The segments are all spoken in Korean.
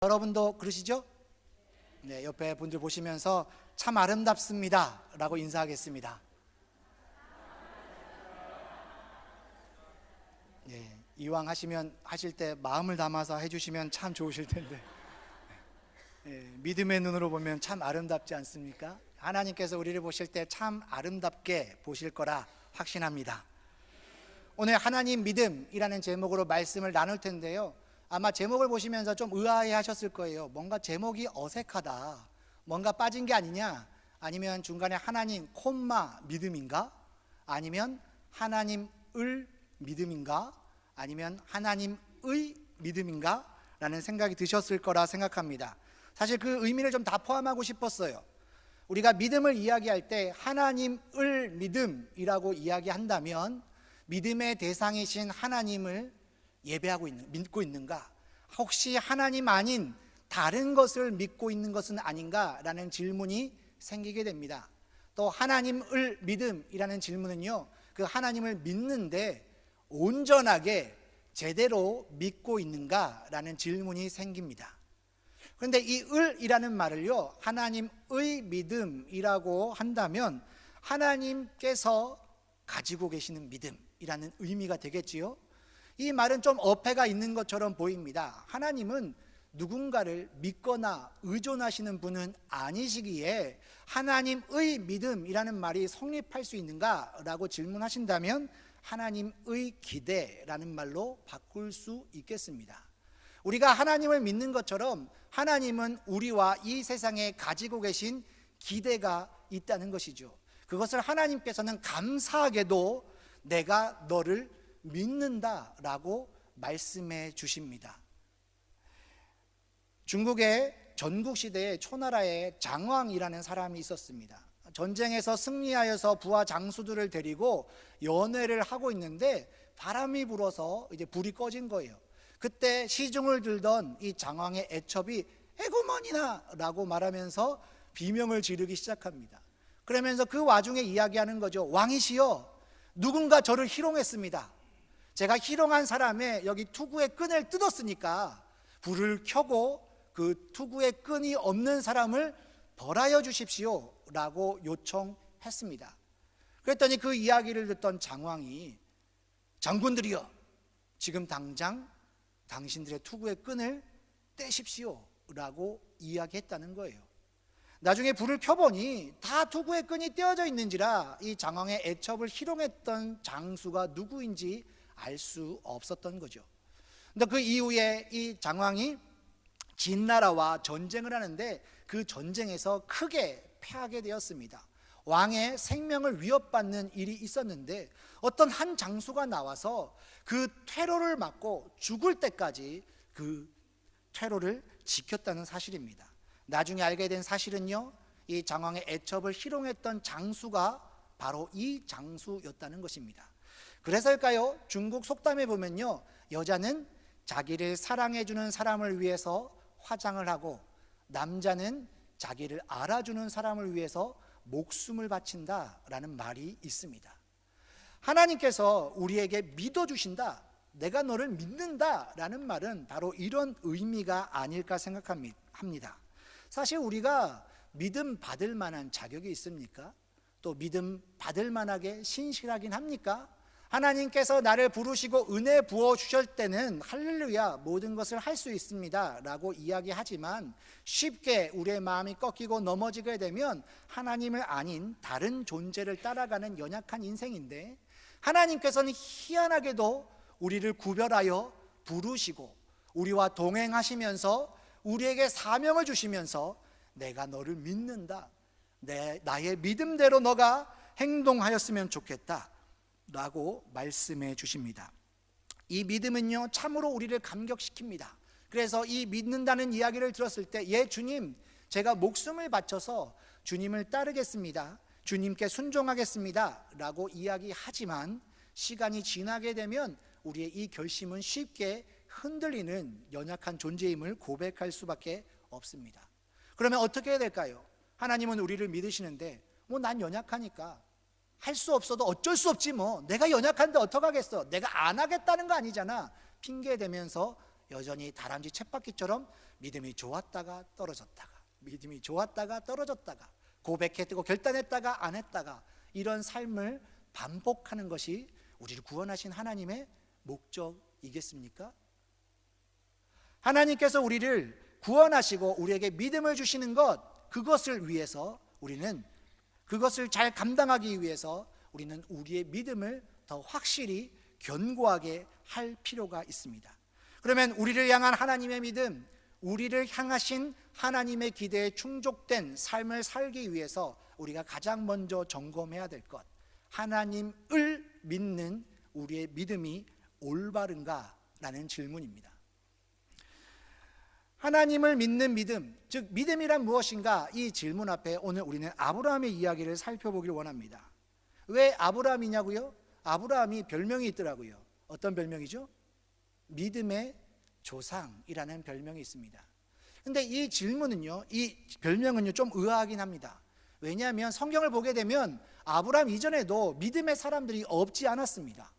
여러분도 그러시죠? 네, 옆에 분들 보시면서 참 아름답습니다 라고 인사하겠습니다. 네, 이왕 하실 때 마음을 담아서 해주시면 참 좋으실 텐데. 네, 믿음의 눈으로 보면 참 아름답지 않습니까? 하나님께서 우리를 보실 때 참 아름답게 보실 거라 확신합니다. 오늘 하나님 믿음이라는 제목으로 말씀을 나눌 텐데요, 아마 제목을 보시면서 좀 의아해 하셨을 거예요. 뭔가 제목이 어색하다, 뭔가 빠진 게 아니냐, 아니면 중간에 하나님 콤마 믿음인가, 아니면 하나님을 믿음인가, 아니면 하나님의 믿음인가 라는 생각이 드셨을 거라 생각합니다. 사실 그 의미를 좀 다 포함하고 싶었어요. 우리가 믿음을 이야기할 때 하나님을 믿음이라고 이야기한다면 믿음의 대상이신 하나님을 믿고 있는가? 혹시 하나님 아닌 다른 것을 믿고 있는 것은 아닌가라는 질문이 생기게 됩니다. 또 하나님을 믿음이라는 질문은요, 그 하나님을 믿는데 온전하게 제대로 믿고 있는가라는 질문이 생깁니다. 그런데 이 을이라는 말을요, 하나님의 믿음이라고 한다면 하나님께서 가지고 계시는 믿음이라는 의미가 되겠지요. 이 말은 좀 어폐가 있는 것처럼 보입니다. 하나님은 누군가를 믿거나 의존하시는 분은 아니시기에 하나님의 믿음이라는 말이 성립할 수 있는가라고 질문하신다면 하나님의 기대라는 말로 바꿀 수 있겠습니다. 우리가 하나님을 믿는 것처럼 하나님은 우리와 이 세상에 가지고 계신 기대가 있다는 것이죠. 그것을 하나님께서는 감사하게도 내가 너를 믿는다라고 말씀해 주십니다. 중국의 전국시대에 초나라에 장왕이라는 사람이 있었습니다. 전쟁에서 승리하여서 부하 장수들을 데리고 연회를 하고 있는데 바람이 불어서 이제 불이 꺼진 거예요. 그때 시중을 들던 이 장왕의 애첩이 에구머니나 라고 말하면서 비명을 지르기 시작합니다. 그러면서 그 와중에 이야기하는 거죠. 왕이시여, 누군가 저를 희롱했습니다. 제가 희롱한 사람의 여기 투구의 끈을 뜯었으니까 불을 켜고 그 투구의 끈이 없는 사람을 벌하여 주십시오 라고 요청했습니다. 그랬더니 그 이야기를 듣던 장왕이, 장군들이여, 지금 당장 당신들의 투구의 끈을 떼십시오 라고 이야기했다는 거예요. 나중에 불을 켜보니 다 투구의 끈이 떼어져 있는지라 이 장왕의 애첩을 희롱했던 장수가 누구인지 알 수 없었던 거죠. 근데 그 이후에 이 장왕이 진나라와 전쟁을 하는데 그 전쟁에서 크게 패하게 되었습니다. 왕의 생명을 위협받는 일이 있었는데 어떤 한 장수가 나와서 그 퇴로를 막고 죽을 때까지 그 퇴로를 지켰다는 사실입니다. 나중에 알게 된 사실은요, 이 장왕의 애첩을 희롱했던 장수가 바로 이 장수였다는 것입니다. 그래서일까요? 중국 속담에 보면요, 여자는 자기를 사랑해주는 사람을 위해서 화장을 하고 남자는 자기를 알아주는 사람을 위해서 목숨을 바친다라는 말이 있습니다. 하나님께서 우리에게 믿어주신다, 내가 너를 믿는다라는 말은 바로 이런 의미가 아닐까 생각합니다. 사실 우리가 믿음 받을 만한 자격이 있습니까? 또 믿음 받을 만하게 신실하긴 합니까? 하나님께서 나를 부르시고 은혜 부어주실 때는 할렐루야 모든 것을 할 수 있습니다 라고 이야기하지만 쉽게 우리의 마음이 꺾이고 넘어지게 되면 하나님을 아닌 다른 존재를 따라가는 연약한 인생인데, 하나님께서는 희한하게도 우리를 구별하여 부르시고 우리와 동행하시면서 우리에게 사명을 주시면서 내가 너를 믿는다, 나의 믿음대로 너가 행동하였으면 좋겠다 라고 말씀해 주십니다. 이 믿음은요, 참으로 우리를 감격시킵니다. 그래서 이 믿는다는 이야기를 들었을 때, 예 주님, 제가 목숨을 바쳐서 주님을 따르겠습니다, 주님께 순종하겠습니다 라고 이야기하지만 시간이 지나게 되면 우리의 이 결심은 쉽게 흔들리는 연약한 존재임을 고백할 수밖에 없습니다. 그러면 어떻게 해야 될까요? 하나님은 우리를 믿으시는데 난 연약하니까 할 수 없어도 어쩔 수 없지, 내가 연약한데 어떡하겠어, 내가 안 하겠다는 거 아니잖아, 핑계 대면서 여전히 다람쥐 쳇바퀴처럼 믿음이 좋았다가 떨어졌다가, 믿음이 좋았다가 떨어졌다가, 고백했고 결단했다가 안 했다가, 이런 삶을 반복하는 것이 우리를 구원하신 하나님의 목적이겠습니까? 하나님께서 우리를 구원하시고 우리에게 믿음을 주시는 것, 그것을 위해서 우리는, 그것을 잘 감당하기 위해서 우리는 우리의 믿음을 더 확실히 견고하게 할 필요가 있습니다. 그러면 우리를 향한 하나님의 믿음, 우리를 향하신 하나님의 기대에 충족된 삶을 살기 위해서 우리가 가장 먼저 점검해야 될 것, 하나님을 믿는 우리의 믿음이 올바른가라는 질문입니다. 하나님을 믿는 믿음, 즉 믿음이란 무엇인가, 이 질문 앞에 오늘 우리는 아브라함의 이야기를 살펴보길 원합니다. 왜 아브라함이냐고요? 아브라함이 별명이 있더라고요. 어떤 별명이죠? 믿음의 조상이라는 별명이 있습니다. 근데 이 질문은요, 이 별명은요 좀 의아하긴 합니다. 왜냐하면 성경을 보게 되면 아브라함 이전에도 믿음의 사람들이 없지 않았습니다.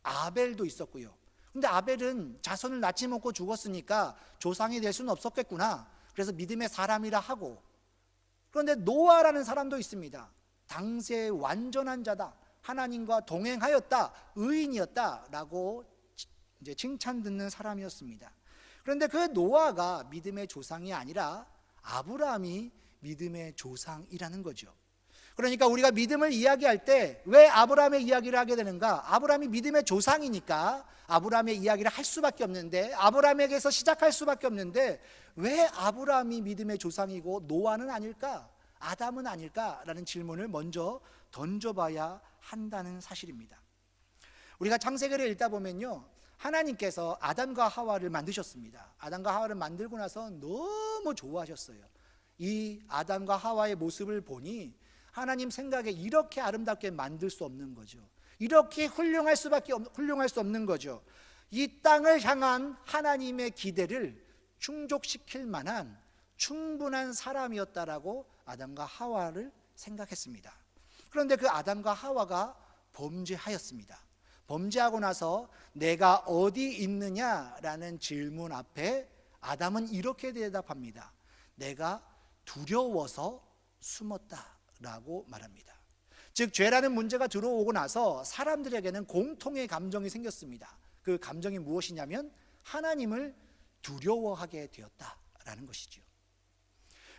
아벨도 있었고요. 근데 아벨은 자손을 낳지 못하고 죽었으니까 조상이 될 수는 없었겠구나, 그래서 믿음의 사람이라 하고, 그런데 노아라는 사람도 있습니다. 당시의 완전한 자다, 하나님과 동행하였다, 의인이었다 라고 이제 칭찬 듣는 사람이었습니다. 그런데 그 노아가 믿음의 조상이 아니라 아브라함이 믿음의 조상이라는 거죠. 그러니까 우리가 믿음을 이야기할 때 왜 아브라함의 이야기를 하게 되는가? 아브라함이 믿음의 조상이니까 아브라함의 이야기를 할 수밖에 없는데, 아브라함에게서 시작할 수밖에 없는데, 왜 아브라함이 믿음의 조상이고 노아는 아닐까? 아담은 아닐까라는 질문을 먼저 던져봐야 한다는 사실입니다. 우리가 창세기를 읽다 보면요, 하나님께서 아담과 하와를 만드셨습니다. 아담과 하와를 만들고 나서 너무 좋아하셨어요. 이 아담과 하와의 모습을 보니 하나님 생각에 이렇게 아름답게 만들 수 없는 거죠. 이렇게 훌륭할 수 없는 거죠. 이 땅을 향한 하나님의 기대를 충족시킬 만한 충분한 사람이었다라고 아담과 하와를 생각했습니다. 그런데 그 아담과 하와가 범죄하였습니다. 범죄하고 나서 내가 어디 있느냐라는 질문 앞에 아담은 이렇게 대답합니다. 내가 두려워서 숨었다라고 말합니다. 즉 죄라는 문제가 들어오고 나서 사람들에게는 공통의 감정이 생겼습니다. 그 감정이 무엇이냐면 하나님을 두려워하게 되었다라는 것이죠.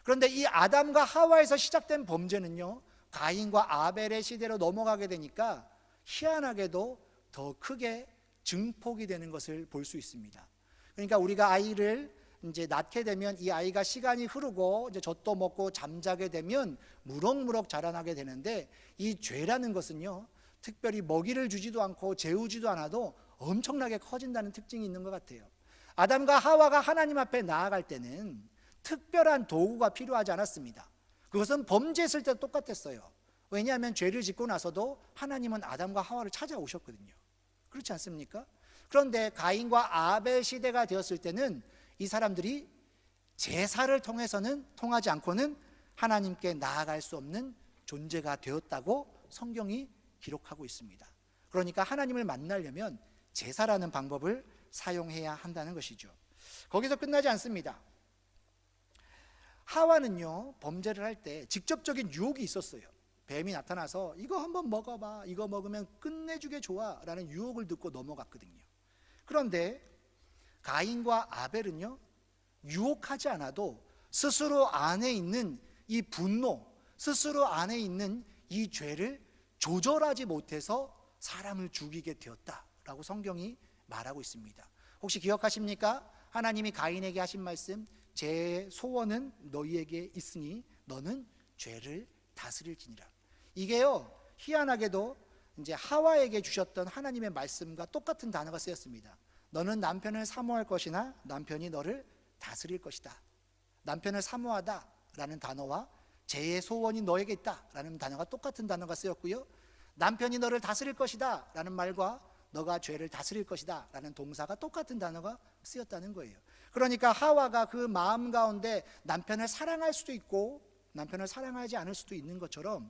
그런데 이 아담과 하와에서 시작된 범죄는요, 가인과 아벨의 시대로 넘어가게 되니까 희한하게도 더 크게 증폭이 되는 것을 볼 수 있습니다. 그러니까 우리가 아이를 이제 낳게 되면 이 아이가 시간이 흐르고 이제 젖도 먹고 잠자게 되면 무럭무럭 자라나게 되는데, 이 죄라는 것은요, 특별히 먹이를 주지도 않고 재우지도 않아도 엄청나게 커진다는 특징이 있는 것 같아요. 아담과 하와가 하나님 앞에 나아갈 때는 특별한 도구가 필요하지 않았습니다. 그것은 범죄했을 때도 똑같았어요. 왜냐하면 죄를 짓고 나서도 하나님은 아담과 하와를 찾아오셨거든요. 그렇지 않습니까? 그런데 가인과 아벨 시대가 되었을 때는 이 사람들이 제사를 통해서는 통하지 않고는 하나님께 나아갈 수 없는 존재가 되었다고 성경이 기록하고 있습니다. 그러니까 하나님을 만나려면 제사라는 방법을 사용해야 한다는 것이죠. 거기서 끝나지 않습니다. 하와는요, 범죄를 할 때 직접적인 유혹이 있었어요. 뱀이 나타나서 이거 한번 먹어봐, 이거 먹으면 끝내주게 좋아 라는 유혹을 듣고 넘어갔거든요. 그런데 가인과 아벨은요, 유혹하지 않아도 스스로 안에 있는 이 분노, 스스로 안에 있는 이 죄를 조절하지 못해서 사람을 죽이게 되었다라고 성경이 말하고 있습니다. 혹시 기억하십니까? 하나님이 가인에게 하신 말씀, 제 소원은 너희에게 있으니 너는 죄를 다스릴지니라. 이게요, 희한하게도 이제 하와에게 주셨던 하나님의 말씀과 똑같은 단어가 쓰였습니다. 너는 남편을 사모할 것이나 남편이 너를 다스릴 것이다. 남편을 사모하다 라는 단어와 제 소원이 너에게 있다 라는 단어가 똑같은 단어가 쓰였고요, 남편이 너를 다스릴 것이다 라는 말과 너가 죄를 다스릴 것이다 라는 동사가 똑같은 단어가 쓰였다는 거예요. 그러니까 하와가 그 마음 가운데 남편을 사랑할 수도 있고 남편을 사랑하지 않을 수도 있는 것처럼,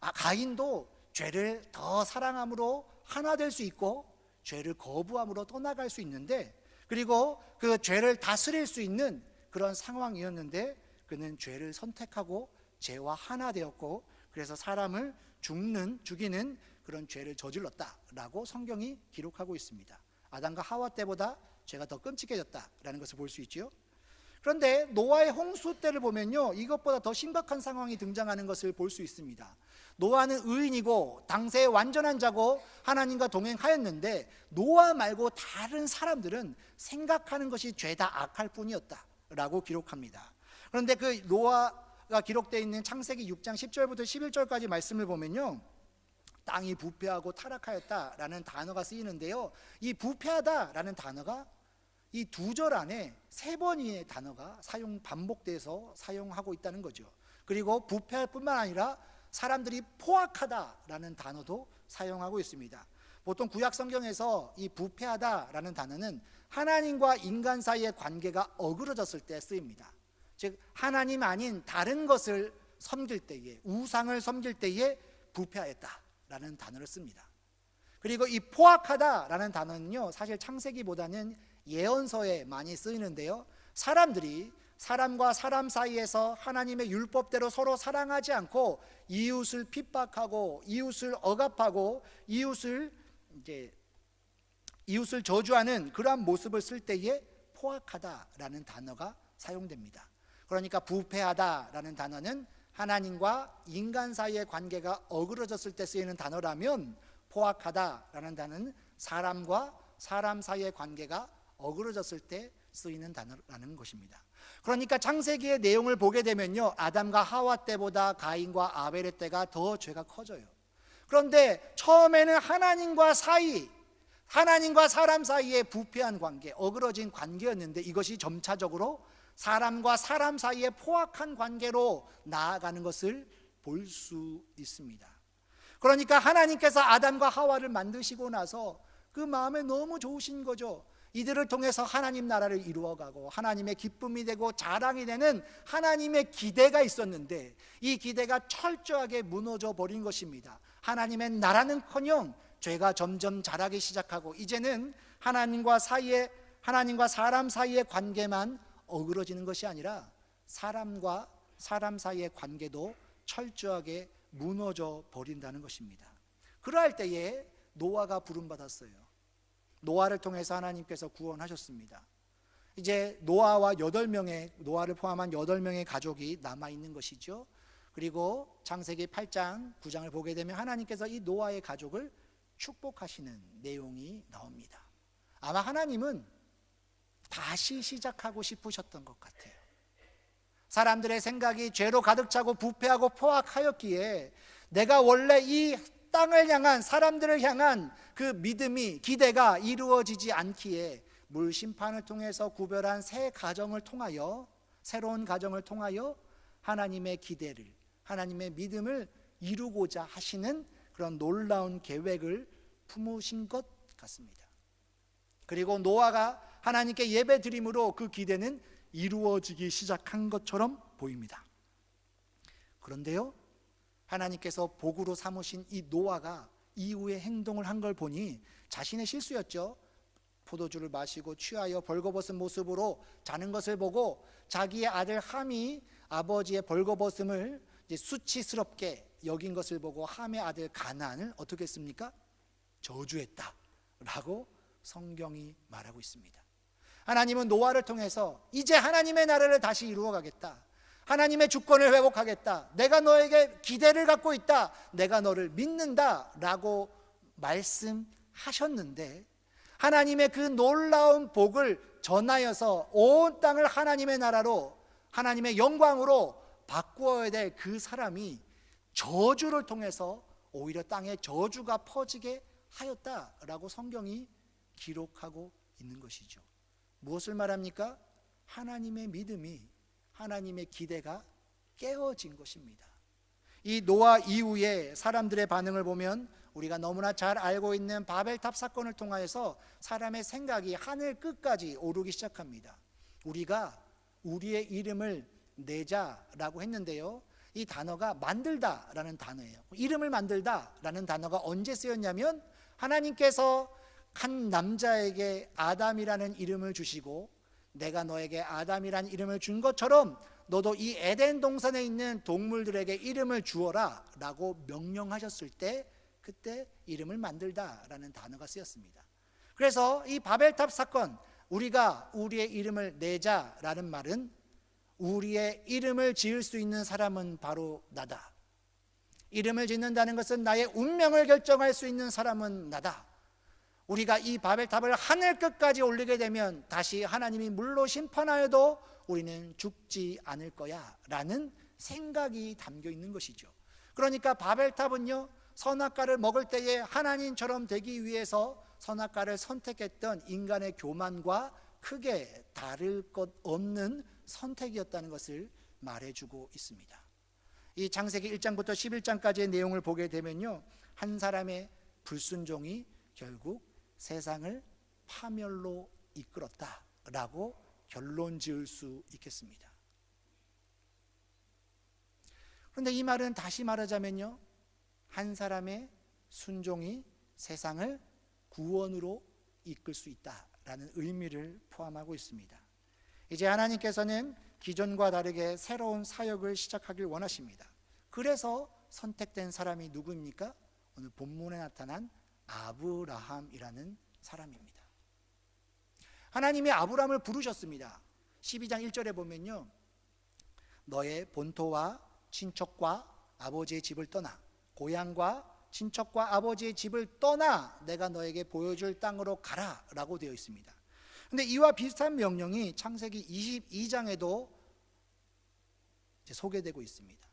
가인도 죄를 더 사랑함으로 하나 될 수 있고 죄를 거부함으로 떠나갈 수 있는데, 그리고 그 죄를 다스릴 수 있는 그런 상황이었는데 그는 죄를 선택하고 죄와 하나 되었고 그래서 사람을 죽이는 그런 죄를 저질렀다라고 성경이 기록하고 있습니다. 아담과 하와 때보다 죄가 더 끔찍해졌다라는 것을 볼 수 있죠. 그런데 노아의 홍수 때를 보면요, 이것보다 더 심각한 상황이 등장하는 것을 볼 수 있습니다. 노아는 의인이고 당세의 완전한 자고 하나님과 동행하였는데 노아 말고 다른 사람들은 생각하는 것이 죄다 악할 뿐이었다라고 기록합니다. 그런데 그 노아가 기록되어 있는 창세기 6장 10절부터 11절까지 말씀을 보면요, 땅이 부패하고 타락하였다라는 단어가 쓰이는데요, 이 부패하다라는 단어가 이 두 절 안에 세 번의 단어가 반복돼서 사용하고 있다는 거죠. 그리고 부패할 뿐만 아니라 사람들이 포악하다라는 단어도 사용하고 있습니다. 보통 구약 성경에서 이 부패하다라는 단어는 하나님과 인간 사이의 관계가 어그러졌을 때 쓰입니다. 즉 하나님 아닌 다른 것을 섬길 때에, 우상을 섬길 때에 부패하였다라는 단어를 씁니다. 그리고 이 포악하다라는 단어는요, 사실 창세기보다는 예언서에 많이 쓰이는데요, 사람들이 사람과 사람 사이에서 하나님의 율법대로 서로 사랑하지 않고 이웃을 핍박하고 이웃을 억압하고 이웃을 저주하는 그러한 모습을 쓸 때에 포악하다라는 단어가 사용됩니다. 그러니까 부패하다라는 단어는 하나님과 인간 사이의 관계가 어그러졌을 때 쓰이는 단어라면, 포악하다라는 단어는 사람과 사람 사이의 관계가 어그러졌을 때 쓰이는 단어라는 것입니다. 그러니까 창세기의 내용을 보게 되면요, 아담과 하와 때보다 가인과 아벨의 때가 더 죄가 커져요. 그런데 처음에는 하나님과 사람 사이의 부패한 관계, 어그러진 관계였는데 이것이 점차적으로 사람과 사람 사이의 포악한 관계로 나아가는 것을 볼 수 있습니다. 그러니까 하나님께서 아담과 하와를 만드시고 나서 그 마음에 너무 좋으신 거죠. 이들을 통해서 하나님 나라를 이루어가고 하나님의 기쁨이 되고 자랑이 되는 하나님의 기대가 있었는데 이 기대가 철저하게 무너져 버린 것입니다. 하나님의 나라는커녕 죄가 점점 자라기 시작하고 이제는 하나님과 사람 사이의 관계만 어그러지는 것이 아니라 사람과 사람 사이의 관계도 철저하게 무너져 버린다는 것입니다. 그러할 때에 노아가 부름받았어요. 노아를 통해서 하나님께서 구원하셨습니다. 이제 노아를 포함한 8명의 가족이 남아있는 것이죠. 그리고 창세기 8장 9장을 보게 되면 하나님께서 이 노아의 가족을 축복하시는 내용이 나옵니다. 아마 하나님은 다시 시작하고 싶으셨던 것 같아요. 사람들의 생각이 죄로 가득 차고 부패하고 포악하였기에 내가 원래 이 땅을 향한, 사람들을 향한 그 믿음이, 기대가 이루어지지 않기에 물 심판을 통해서 구별한 새로운 가정을 통하여 하나님의 기대를, 하나님의 믿음을 이루고자 하시는 그런 놀라운 계획을 품으신 것 같습니다. 그리고 노아가 하나님께 예배 드림으로 그 기대는 이루어지기 시작한 것처럼 보입니다. 그런데요, 하나님께서 복으로 삼으신 이 노아가 이후에 행동을 한 걸 보니 자신의 실수였죠. 포도주를 마시고 취하여 벌거벗은 모습으로 자는 것을 보고 자기의 아들 함이 아버지의 벌거벗음을 수치스럽게 여긴 것을 보고 함의 아들 가나안을 어떻게 했습니까? 저주했다라고 성경이 말하고 있습니다. 하나님은 노아를 통해서 이제 하나님의 나라를 다시 이루어가겠다, 하나님의 주권을 회복하겠다, 내가 너에게 기대를 갖고 있다, 내가 너를 믿는다 라고 말씀하셨는데 하나님의 그 놀라운 복을 전하여서 온 땅을 하나님의 나라로, 하나님의 영광으로 바꾸어야 될 그 사람이 저주를 통해서 오히려 땅에 저주가 퍼지게 하였다라고 성경이 기록하고 있는 것이죠. 무엇을 말합니까? 하나님의 믿음이, 하나님의 기대가 깨어진 것입니다. 이 노아 이후에 사람들의 반응을 보면 우리가 너무나 잘 알고 있는 바벨탑 사건을 통하여서 사람의 생각이 하늘 끝까지 오르기 시작합니다. 우리가 우리의 이름을 내자라고 했는데요, 이 단어가 만들다라는 단어예요. 이름을 만들다라는 단어가 언제 쓰였냐면 하나님께서 한 남자에게 아담이라는 이름을 주시고 내가 너에게 아담이라는 이름을 준 것처럼 너도 이 에덴 동산에 있는 동물들에게 이름을 주어라 라고 명령하셨을 때 그때 이름을 만들다라는 단어가 쓰였습니다. 그래서 이 바벨탑 사건, 우리가 우리의 이름을 내자라는 말은 우리의 이름을 지을 수 있는 사람은 바로 나다. 이름을 짓는다는 것은 나의 운명을 결정할 수 있는 사람은 나다. 우리가 이 바벨탑을 하늘 끝까지 올리게 되면 다시 하나님이 물로 심판하여도 우리는 죽지 않을 거야 라는 생각이 담겨 있는 것이죠. 그러니까 바벨탑은요, 선악과를 먹을 때에 하나님처럼 되기 위해서 선악과를 선택했던 인간의 교만과 크게 다를 것 없는 선택이었다는 것을 말해주고 있습니다. 이 창세기 1장부터 11장까지의 내용을 보게 되면요, 한 사람의 불순종이 결국 세상을 파멸로 이끌었다라고 결론 지을 수 있겠습니다. 그런데 이 말은 다시 말하자면요, 한 사람의 순종이 세상을 구원으로 이끌 수 있다라는 의미를 포함하고 있습니다. 이제 하나님께서는 기존과 다르게 새로운 사역을 시작하길 원하십니다. 그래서 선택된 사람이 누구입니까? 오늘 본문에 나타난 아브라함이라는 사람입니다. 하나님이 아브라함을 부르셨습니다. 12장 1절에 보면요, 너의 본토와 친척과 아버지의 집을 떠나, 고향과 친척과 아버지의 집을 떠나 내가 너에게 보여줄 땅으로 가라 라고 되어 있습니다. 그런데 이와 비슷한 명령이 창세기 22장에도 소개되고 있습니다.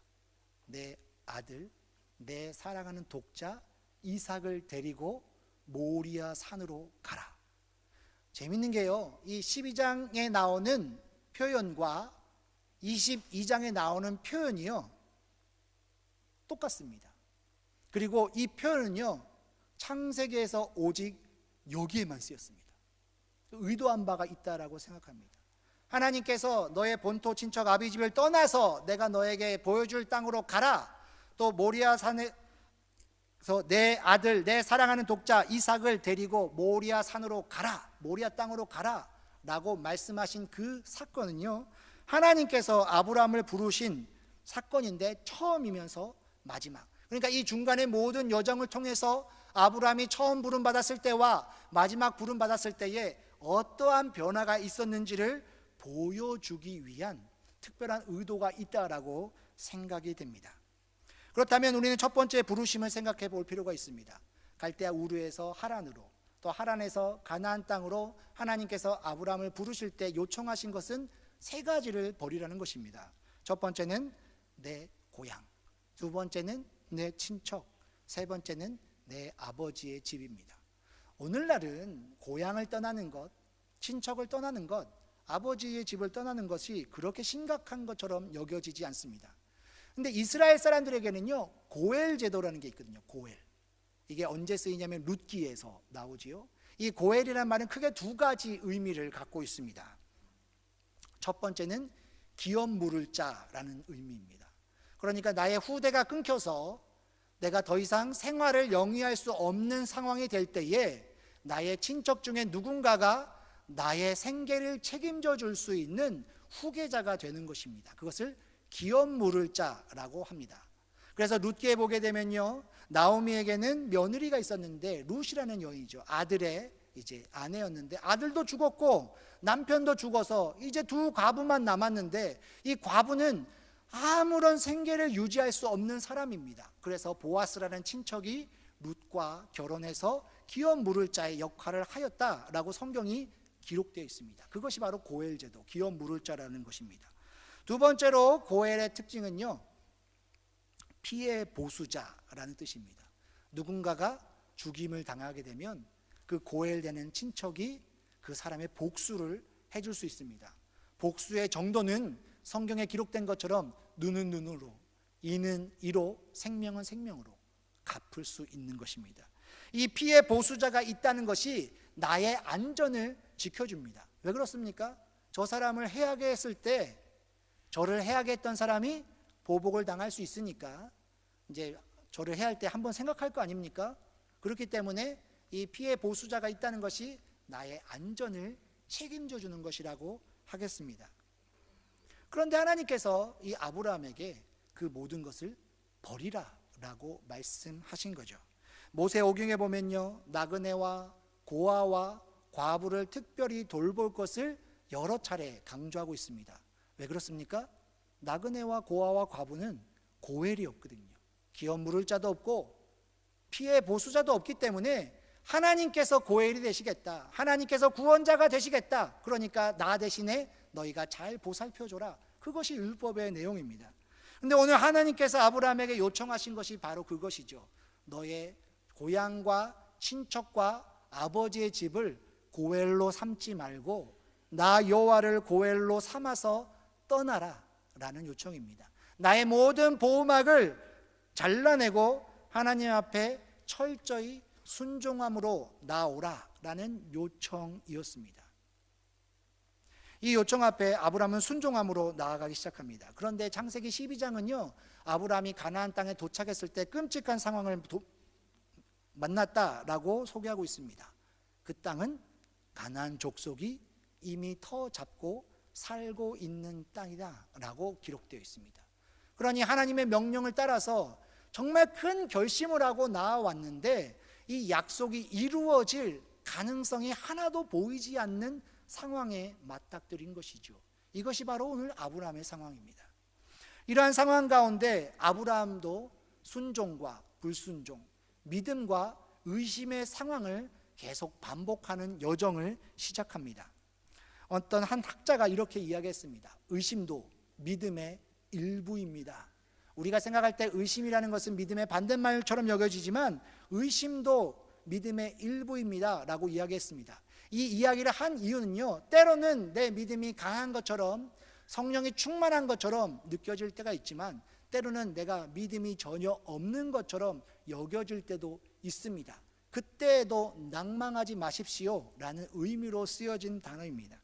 내 아들, 내 사랑하는 독자 이삭을 데리고 모리아 산으로 가라. 재밌는 게요, 이 12장에 나오는 표현과 22장에 나오는 표현이요 똑같습니다. 그리고 이 표현은요 창세기에서 오직 여기에만 쓰였습니다. 의도한 바가 있다라고 생각합니다. 하나님께서 너의 본토 친척 아비 집을 떠나서 내가 너에게 보여줄 땅으로 가라, 또 모리아 산에서 내 아들 내 사랑하는 독자 이삭을 데리고 모리아 산으로 가라, 모리아 땅으로 가라 라고 말씀하신 그 사건은요, 하나님께서 아브라함을 부르신 사건인데 처음이면서 마지막, 그러니까 이 중간의 모든 여정을 통해서 아브라함이 처음 부름받았을 때와 마지막 부름받았을 때에 어떠한 변화가 있었는지를 보여주기 위한 특별한 의도가 있다라고 생각이 됩니다. 그렇다면 우리는 첫 번째 부르심을 생각해 볼 필요가 있습니다. 갈대아 우르에서 하란으로, 또 하란에서 가나안 땅으로 하나님께서 아브라함을 부르실 때 요청하신 것은 세 가지를 버리라는 것입니다. 첫 번째는 내 고향, 두 번째는 내 친척, 세 번째는 내 아버지의 집입니다. 오늘날은 고향을 떠나는 것, 친척을 떠나는 것, 아버지의 집을 떠나는 것이 그렇게 심각한 것처럼 여겨지지 않습니다. 근데 이스라엘 사람들에게는요 고엘 제도라는 게 있거든요. 고엘. 이게 언제 쓰이냐면 룻기에서 나오지요. 이 고엘이라는 말은 크게 두 가지 의미를 갖고 있습니다. 첫 번째는 기업 물을 자라는 의미입니다. 그러니까 나의 후대가 끊겨서 내가 더 이상 생활을 영위할 수 없는 상황이 될 때에 나의 친척 중에 누군가가 나의 생계를 책임져 줄 수 있는 후계자가 되는 것입니다. 그것을 기업 물을 자라고 합니다. 그래서 룻기에 보게 되면요, 나오미에게는 며느리가 있었는데 룻이라는 여인이죠. 아들의 이제 아내였는데 아들도 죽었고 남편도 죽어서 이제 두 과부만 남았는데 이 과부는 아무런 생계를 유지할 수 없는 사람입니다. 그래서 보아스라는 친척이 룻과 결혼해서 기업 물을 자의 역할을 하였다라고 성경이 기록되어 있습니다. 그것이 바로 고엘 제도, 기업 물을 자라는 것입니다. 두 번째로 고엘의 특징은요, 피해 보수자라는 뜻입니다. 누군가가 죽임을 당하게 되면 그 고엘되는 친척이 그 사람의 복수를 해줄 수 있습니다. 복수의 정도는 성경에 기록된 것처럼 눈은 눈으로, 이는 이로, 생명은 생명으로 갚을 수 있는 것입니다. 이 피해 보수자가 있다는 것이 나의 안전을 지켜줍니다. 왜 그렇습니까? 저 사람을 해하게 했을 때 저를 해하게 했던 사람이 보복을 당할 수 있으니까 이제 저를 해할 때 한번 생각할 거 아닙니까? 그렇기 때문에 이 피해 보수자가 있다는 것이 나의 안전을 책임져 주는 것이라고 하겠습니다. 그런데 하나님께서 이 아브라함에게 그 모든 것을 버리라 라고 말씀하신 거죠. 모세오경에 보면요, 나그네와 고아와 과부를 특별히 돌볼 것을 여러 차례 강조하고 있습니다. 왜 그렇습니까? 나그네와 고아와 과부는 고엘이 없거든요. 기업 물을 자도 없고 피해 보수자도 없기 때문에 하나님께서 고엘이 되시겠다, 하나님께서 구원자가 되시겠다, 그러니까 나 대신에 너희가 잘 보살펴줘라, 그것이 율법의 내용입니다. 근데 오늘 하나님께서 아브라함에게 요청하신 것이 바로 그것이죠. 너의 고향과 친척과 아버지의 집을 고엘로 삼지 말고 나 여호와를 고엘로 삼아서 떠나라 라는 요청입니다. 나의 모든 보호막을 잘라내고 하나님 앞에 철저히 순종함으로 나오라 라는 요청이었습니다. 이 요청 앞에 아브라함은 순종함으로 나아가기 시작합니다. 그런데 창세기 12장은요, 아브라함이 가나안 땅에 도착했을 때 끔찍한 상황을 만났다라고 소개하고 있습니다. 그 땅은 가나안 족속이 이미 터 잡고 살고 있는 땅이다 라고 기록되어 있습니다. 그러니 하나님의 명령을 따라서 정말 큰 결심을 하고 나아왔는데 이 약속이 이루어질 가능성이 하나도 보이지 않는 상황에 맞닥뜨린 것이죠. 이것이 바로 오늘 아브라함의 상황입니다. 이러한 상황 가운데 아브라함도 순종과 불순종, 믿음과 의심의 상황을 계속 반복하는 여정을 시작합니다. 어떤 한 학자가 이렇게 이야기했습니다. 의심도 믿음의 일부입니다. 우리가 생각할 때 의심이라는 것은 믿음의 반대말처럼 여겨지지만 의심도 믿음의 일부입니다 라고 이야기했습니다. 이 이야기를 한 이유는요, 때로는 내 믿음이 강한 것처럼 성령이 충만한 것처럼 느껴질 때가 있지만 때로는 내가 믿음이 전혀 없는 것처럼 여겨질 때도 있습니다. 그때에도 낭망하지 마십시오 라는 의미로 쓰여진 단어입니다.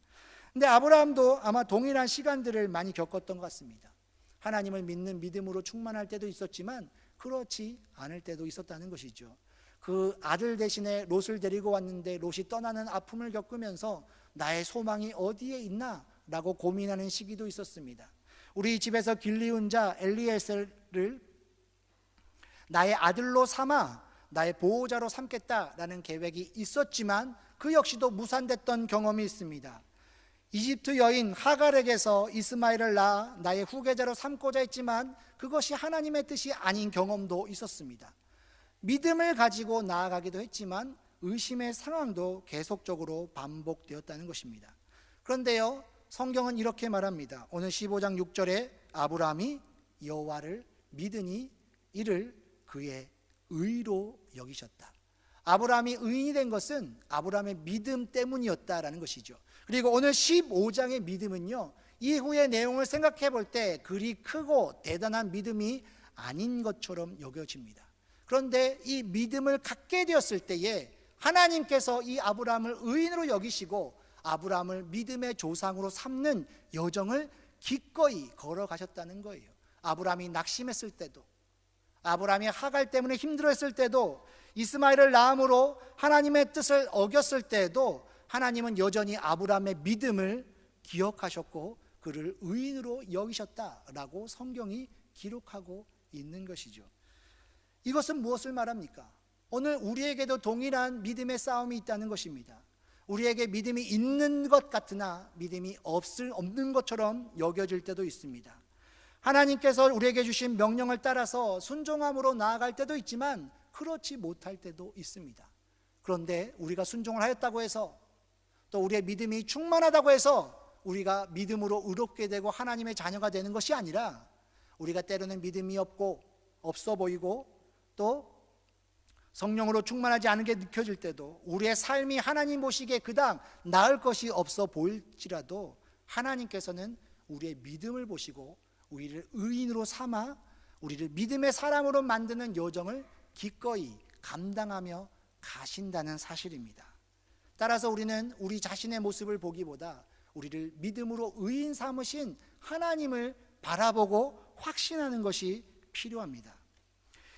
근데 아브라함도 아마 동일한 시간들을 많이 겪었던 것 같습니다. 하나님을 믿는 믿음으로 충만할 때도 있었지만 그렇지 않을 때도 있었다는 것이죠. 그 아들 대신에 롯을 데리고 왔는데 롯이 떠나는 아픔을 겪으면서 나의 소망이 어디에 있나 라고 고민하는 시기도 있었습니다. 우리 집에서 길리운 자 엘리에셀을 나의 아들로 삼아 나의 보호자로 삼겠다라는 계획이 있었지만 그 역시도 무산됐던 경험이 있습니다. 이집트 여인 하갈에게서 이스마엘을 낳아 나의 후계자로 삼고자 했지만 그것이 하나님의 뜻이 아닌 경험도 있었습니다. 믿음을 가지고 나아가기도 했지만 의심의 상황도 계속적으로 반복되었다는 것입니다. 그런데요, 성경은 이렇게 말합니다. 오늘 15장 6절에 아브라함이 여호와를 믿으니 이를 그의 의로 여기셨다. 아브라함이 의인이 된 것은 아브라함의 믿음 때문이었다라는 것이죠. 그리고 오늘 15장의 믿음은요, 이후의 내용을 생각해 볼 때 그리 크고 대단한 믿음이 아닌 것처럼 여겨집니다. 그런데 이 믿음을 갖게 되었을 때에 하나님께서 이 아브라함을 의인으로 여기시고 아브라함을 믿음의 조상으로 삼는 여정을 기꺼이 걸어가셨다는 거예요. 아브라함이 낙심했을 때도, 아브라함이 하갈 때문에 힘들어했을 때도, 이스마엘을 낳음으로 하나님의 뜻을 어겼을 때에도 하나님은 여전히 아브라함의 믿음을 기억하셨고 그를 의인으로 여기셨다라고 성경이 기록하고 있는 것이죠. 이것은 무엇을 말합니까? 오늘 우리에게도 동일한 믿음의 싸움이 있다는 것입니다. 우리에게 믿음이 있는 것 같으나 믿음이 없는 것처럼 여겨질 때도 있습니다. 하나님께서 우리에게 주신 명령을 따라서 순종함으로 나아갈 때도 있지만 그렇지 못할 때도 있습니다. 그런데 우리가 순종을 하였다고 해서 또 우리의 믿음이 충만하다고 해서 우리가 믿음으로 의롭게 되고 하나님의 자녀가 되는 것이 아니라 우리가 때로는 믿음이 없어 보이고 또 성령으로 충만하지 않은 게 느껴질 때도 우리의 삶이 하나님 보시기에 그닥 나을 것이 없어 보일지라도 하나님께서는 우리의 믿음을 보시고 우리를 의인으로 삼아 우리를 믿음의 사람으로 만드는 여정을 기꺼이 감당하며 가신다는 사실입니다. 따라서 우리는 우리 자신의 모습을 보기보다 우리를 믿음으로 의인 삼으신 하나님을 바라보고 확신하는 것이 필요합니다.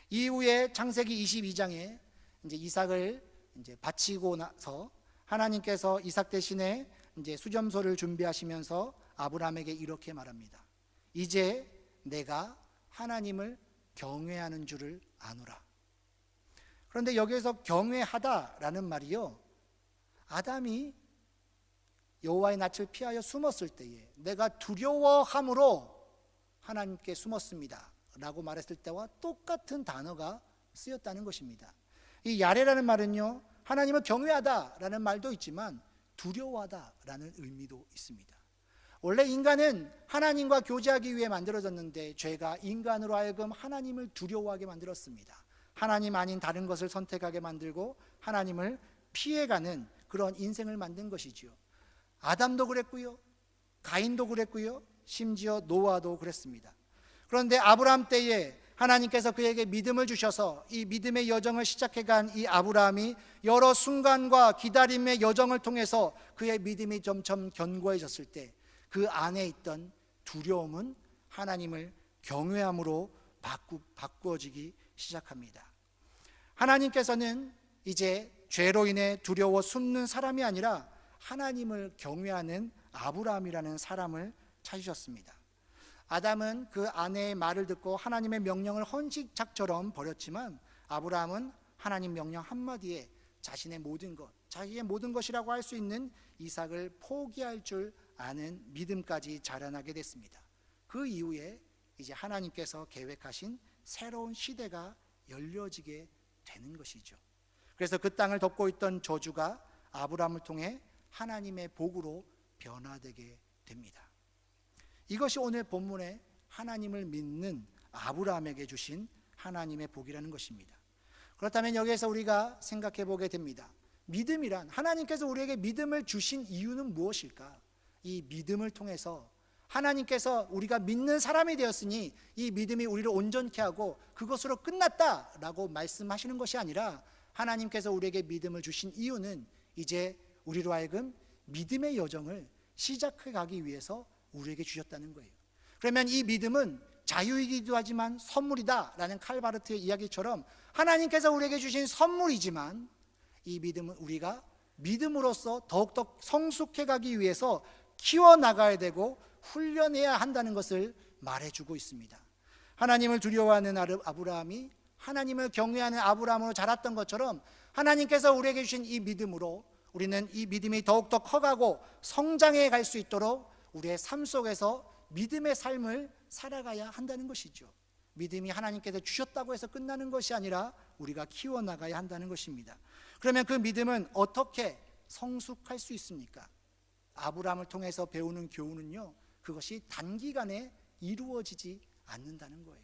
이후에 창세기 22장에 이제 이삭을 이제 바치고 나서 하나님께서 이삭 대신에 이제 수점소를 준비하시면서 아브라함에게 이렇게 말합니다. 이제 내가 하나님을 경외하는 줄을 아노라. 그런데 여기에서 경외하다라는 말이요, 아담이 여호와의 낯을 피하여 숨었을 때에 내가 두려워함으로 하나님께 숨었습니다 라고 말했을 때와 똑같은 단어가 쓰였다는 것입니다. 이 야레라는 말은요, 하나님을 경외하다라는 말도 있지만 두려워하다라는 의미도 있습니다. 원래 인간은 하나님과 교제하기 위해 만들어졌는데 죄가 인간으로 하여금 하나님을 두려워하게 만들었습니다. 하나님 아닌 다른 것을 선택하게 만들고 하나님을 피해가는 그런 인생을 만든 것이지요. 아담도 그랬고요, 가인도 그랬고요, 심지어 노아도 그랬습니다. 그런데 아브라함 때에 하나님께서 그에게 믿음을 주셔서 이 믿음의 여정을 시작해간 이 아브라함이 여러 순간과 기다림의 여정을 통해서 그의 믿음이 점점 견고해졌을 때 그 안에 있던 두려움은 하나님을 경외함으로 바꾸어지기 시작합니다. 하나님께서는 이제 죄로 인해 두려워 숨는 사람이 아니라 하나님을 경외하는 아브라함이라는 사람을 찾으셨습니다. 아담은 그 아내의 말을 듣고 하나님의 명령을 헌신짝처럼 버렸지만 아브라함은 하나님 명령 한마디에 자신의 모든 것, 자기의 모든 것이라고 할 수 있는 이삭을 포기할 줄 아는 믿음까지 자라나게 됐습니다. 그 이후에 이제 하나님께서 계획하신 새로운 시대가 열려지게 되는 것이죠. 그래서 그 땅을 덮고 있던 저주가 아브라함을 통해 하나님의 복으로 변화되게 됩니다. 이것이 오늘 본문에 하나님을 믿는 아브라함에게 주신 하나님의 복이라는 것입니다. 그렇다면 여기에서 우리가 생각해 보게 됩니다. 믿음이란, 하나님께서 우리에게 믿음을 주신 이유는 무엇일까? 이 믿음을 통해서 하나님께서 우리가 믿는 사람이 되었으니 이 믿음이 우리를 온전케 하고 그것으로 끝났다라고 말씀하시는 것이 아니라 하나님께서 우리에게 믿음을 주신 이유는 이제 우리로 하여금 믿음의 여정을 시작해 가기 위해서 우리에게 주셨다는 거예요. 그러면 이 믿음은 자유이기도 하지만 선물이다라는 칼바르트의 이야기처럼 하나님께서 우리에게 주신 선물이지만 이 믿음은 우리가 믿음으로써 더욱더 성숙해 가기 위해서 키워나가야 되고 훈련해야 한다는 것을 말해주고 있습니다. 하나님을 두려워하는 아브라함이 하나님을 경외하는 아브라함으로 자랐던 것처럼 하나님께서 우리에게 주신 이 믿음으로 우리는 이 믿음이 더욱더 커가고 성장해 갈 수 있도록 우리의 삶 속에서 믿음의 삶을 살아가야 한다는 것이죠. 믿음이 하나님께서 주셨다고 해서 끝나는 것이 아니라 우리가 키워나가야 한다는 것입니다. 그러면 그 믿음은 어떻게 성숙할 수 있습니까? 아브라함을 통해서 배우는 교훈은요, 그것이 단기간에 이루어지지 않는다는 거예요.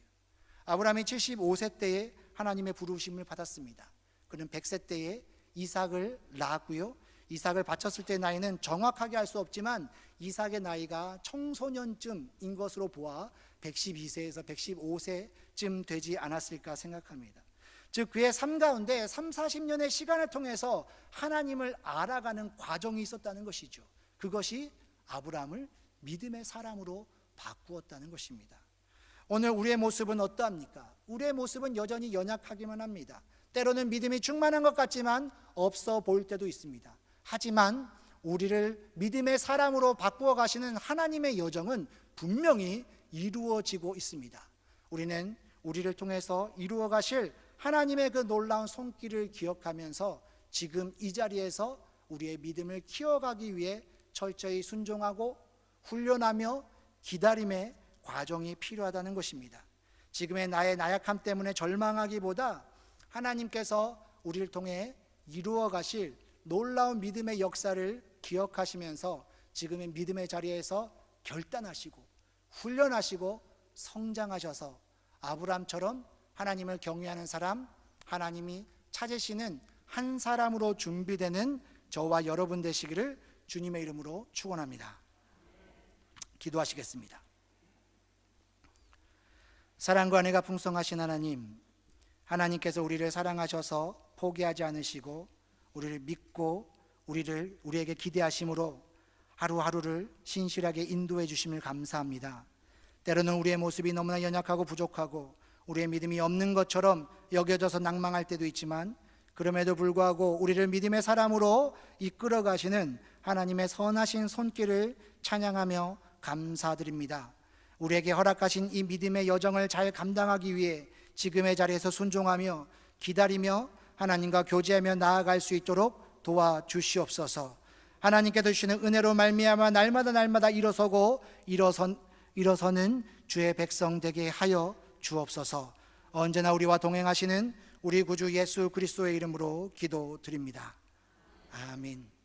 아브라함이 75세 때에 하나님의 부르심을 받았습니다. 그는 100세 때에 이삭을 낳았고요, 이삭을 바쳤을 때 나이는 정확하게 알 수 없지만 이삭의 나이가 청소년쯤인 것으로 보아 112세에서 115세쯤 되지 않았을까 생각합니다. 즉 그의 삶 가운데 30-40년의 시간을 통해서 하나님을 알아가는 과정이 있었다는 것이죠. 그것이 아브라함을 믿음의 사람으로 바꾸었다는 것입니다. 오늘 우리의 모습은 어떠합니까? 우리의 모습은 여전히 연약하기만 합니다. 때로는 믿음이 충만한 것 같지만 없어 보일 때도 있습니다. 하지만 우리를 믿음의 사람으로 바꾸어 가시는 하나님의 여정은 분명히 이루어지고 있습니다. 우리는 우리를 통해서 이루어 가실 하나님의 그 놀라운 손길을 기억하면서 지금 이 자리에서 우리의 믿음을 키워가기 위해 철저히 순종하고 훈련하며 기다림의 과정이 필요하다는 것입니다. 지금의 나의 나약함 때문에 절망하기보다 하나님께서 우리를 통해 이루어 가실 놀라운 믿음의 역사를 기억하시면서 지금의 믿음의 자리에서 결단하시고 훈련하시고 성장하셔서 아브라함처럼 하나님을 경외하는 사람, 하나님이 찾으시는 한 사람으로 준비되는 저와 여러분 되시기를 주님의 이름으로 축원합니다. 기도하시겠습니다. 사랑과 은혜가 풍성하신 하나님, 하나님께서 우리를 사랑하셔서 포기하지 않으시고 우리를 믿고 우리에게 기대하심으로 하루하루를 신실하게 인도해 주심을 감사합니다. 때로는 우리의 모습이 너무나 연약하고 부족하고 우리의 믿음이 없는 것처럼 여겨져서 낭망할 때도 있지만 그럼에도 불구하고 우리를 믿음의 사람으로 이끌어 가시는 하나님의 선하신 손길을 찬양하며 감사드립니다. 우리에게 허락하신 이 믿음의 여정을 잘 감당하기 위해 지금의 자리에서 순종하며 기다리며 하나님과 교제하며 나아갈 수 있도록 도와주시옵소서. 하나님께서 주시는 은혜로 말미암아 날마다 일어서고 일어서는 주의 백성 되게 하여 주옵소서. 언제나 우리와 동행하시는 우리 구주 예수 그리스도의 이름으로 기도드립니다. 아멘.